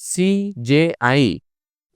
CJI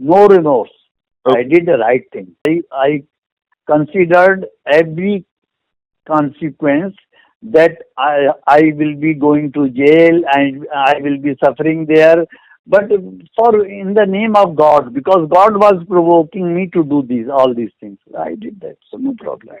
No remorse. I did the right thing. I considered every consequence that I will be going to jail and I will be suffering there, but for in the name of God, because God was provoking me to do all these things. I did that, so no problem.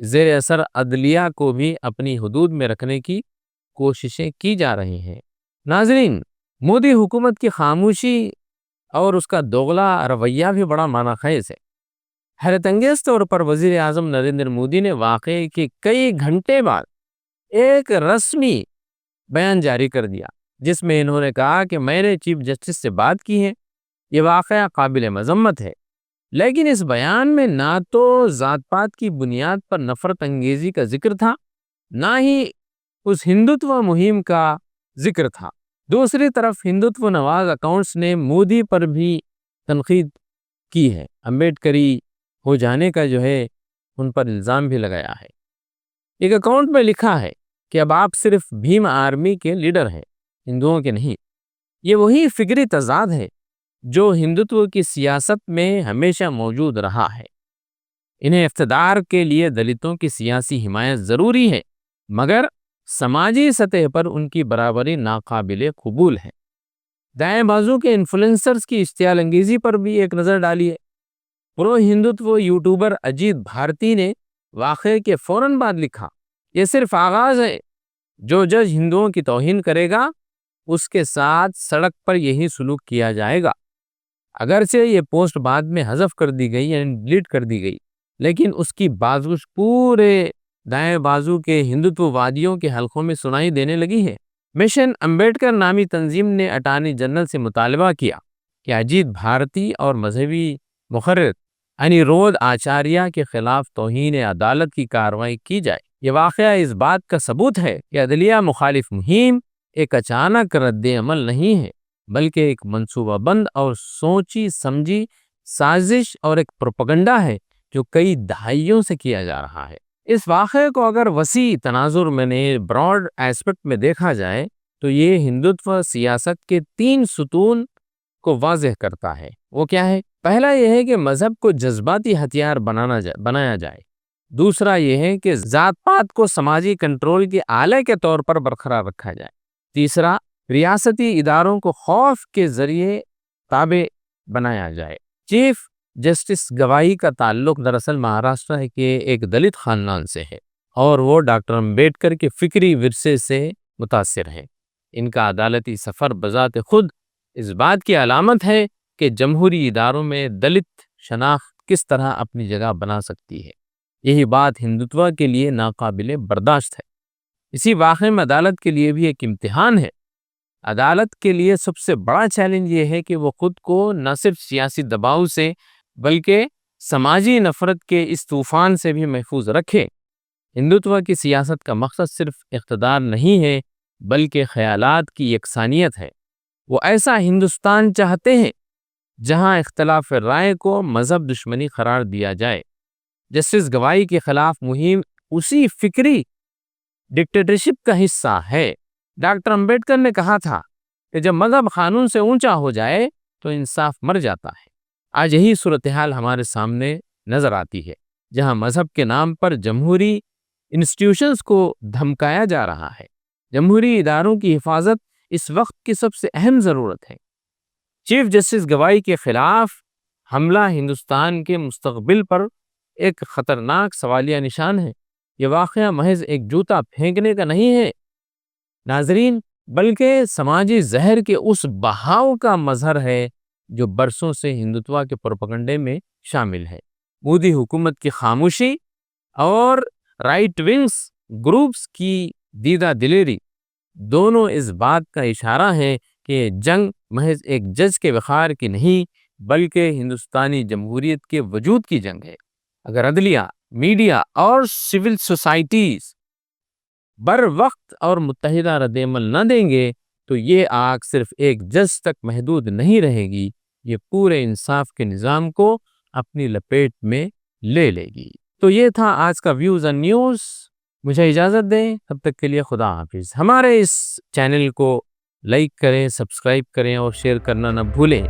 زیر اثر عدلیہ کو بھی اپنی حدود میں رکھنے کی کوششیں کی جا رہی ہیں۔ ناظرین، مودی حکومت کی خاموشی اور اس کا دوغلا رویہ بھی بڑا معنی خیز ہے۔ حیرت انگیز طور پر وزیر اعظم نریندر مودی نے واقعے کے کئی گھنٹے بعد ایک رسمی بیان جاری کر دیا، جس میں انہوں نے کہا کہ میں نے چیف جسٹس سے بات کی ہے، یہ واقعہ قابل مذمت ہے، لیکن اس بیان میں نہ تو ذات پات کی بنیاد پر نفرت انگیزی کا ذکر تھا، نہ ہی اس ہندوتو مہم کا ذکر تھا۔ دوسری طرف ہندوتو نواز اکاؤنٹس نے مودی پر بھی تنقید کی ہے، امبیڈکری ہو جانے کا ان پر الزام بھی لگایا ہے۔ ایک اکاؤنٹ میں لکھا ہے کہ اب آپ صرف بھیم آرمی کے لیڈر ہیں، ہندوؤں کے نہیں۔ یہ وہی فکری تضاد ہے جو ہندوتو کی سیاست میں ہمیشہ موجود رہا ہے۔ انہیں اقتدار کے لیے دلتوں کی سیاسی حمایت ضروری ہے، مگر سماجی سطح پر ان کی برابری ناقابل قبول ہے۔ دائیں بازو کے انفلوئنسرز کی اشتعال انگیزی پر بھی ایک نظر ڈالیے۔ پرو ہندوتو یوٹیوبر اجیت بھارتی نے واقعے کے فوراً بعد لکھا، یہ صرف آغاز ہے، جو جج ہندوؤں کی توہین کرے گا اس کے ساتھ سڑک پر یہی سلوک کیا جائے گا۔ اگرچہ یہ پوسٹ بعد میں حذف کر دی گئی یعنی ڈیلیٹ کر دی گئی، لیکن اس کی بازگشت پورے دائیں بازو کے ہندوتو وادیوں کے حلقوں میں سنائی دینے لگی ہے۔ مشن امبیڈکر نامی تنظیم نے اٹارنی جنرل سے مطالبہ کیا کہ اجیت بھارتی اور مذہبی مخرر انیرودھ آچاریہ کے خلاف توہین عدالت کی کارروائی کی جائے۔ یہ واقعہ اس بات کا ثبوت ہے کہ عدلیہ مخالف مہم ایک اچانک رد عمل نہیں ہے، بلکہ ایک منصوبہ بند اور سوچی سمجھی سازش اور ایک پروپیگنڈا ہے جو کئی دہائیوں سے کیا جا رہا ہے۔ اس واقعے کو اگر وسیع تناظر میں براڈ ایسپیکٹ میں دیکھا جائے تو یہ ہندوتو سیاست کے 3 ستون کو واضح کرتا ہے۔ وہ کیا ہے؟ پہلا یہ ہے کہ مذہب کو جذباتی ہتھیار بنایا جائے۔ دوسرا یہ ہے کہ ذات پات کو سماجی کنٹرول کے آلے کے طور پر برقرار رکھا جائے۔ تیسرا، ریاستی اداروں کو خوف کے ذریعے تابع بنایا جائے۔ چیف جسٹس گوائی کا تعلق دراصل مہاراشٹر کے ایک دلت خاندان سے ہے اور وہ ڈاکٹر امبیڈکر کے فکری ورثے سے متاثر ہیں۔ ان کا عدالتی سفر بذات خود اس بات کی علامت ہے کہ جمہوری اداروں میں دلت شناخت کس طرح اپنی جگہ بنا سکتی ہے۔ یہی بات ہندوتوا کے لیے ناقابل برداشت ہے۔ اسی واقعے میں عدالت کے لیے بھی ایک امتحان ہے۔ عدالت کے لیے سب سے بڑا چیلنج یہ ہے کہ وہ خود کو نہ صرف سیاسی دباؤ سے بلکہ سماجی نفرت کے اس طوفان سے بھی محفوظ رکھے۔ ہندوتوا کی سیاست کا مقصد صرف اقتدار نہیں ہے بلکہ خیالات کی یکسانیت ہے۔ وہ ایسا ہندوستان چاہتے ہیں جہاں اختلاف رائے کو مذہب دشمنی قرار دیا جائے۔ جسٹس گوائی کے خلاف مہم اسی فکری ڈکٹیٹرشپ کا حصہ ہے۔ ڈاکٹر امبیڈکر نے کہا تھا کہ جب مذہب قانون سے اونچا ہو جائے تو انصاف مر جاتا ہے۔ آج یہی صورتحال ہمارے سامنے نظر آتی ہے، جہاں مذہب کے نام پر جمہوری انسٹیٹیوشنز کو دھمکایا جا رہا ہے۔ جمہوری اداروں کی حفاظت اس وقت کی سب سے اہم ضرورت ہے۔ چیف جسٹس گوائی کے خلاف حملہ ہندوستان کے مستقبل پر ایک خطرناک سوالیہ نشان ہے۔ یہ واقعہ محض ایک جوتا پھینکنے کا نہیں ہے ناظرین، بلکہ سماجی زہر کے اس بہاؤ کا مظہر ہے جو برسوں سے ہندوتوا کے پروپیگنڈے میں شامل ہے۔ مودی حکومت کی خاموشی اور رائٹ ونگز گروپس کی دیدہ دلیری دونوں اس بات کا اشارہ ہے کہ یہ جنگ محض ایک جج کے وقار کی نہیں بلکہ ہندوستانی جمہوریت کے وجود کی جنگ ہے۔ اگر عدلیہ، میڈیا اور سول سوسائٹیز بر وقت اور متحدہ رد عمل نہ دیں گے تو یہ آگ صرف ایک جج تک محدود نہیں رہے گی، یہ پورے انصاف کے نظام کو اپنی لپیٹ میں لے لے گی۔ تو یہ تھا آج کا ویوز اینڈ نیوز۔ مجھے اجازت دیں، تب تک کے لیے خدا حافظ۔ ہمارے اس چینل کو لائک کریں، سبسکرائب کریں اور شیئر کرنا نہ بھولیں۔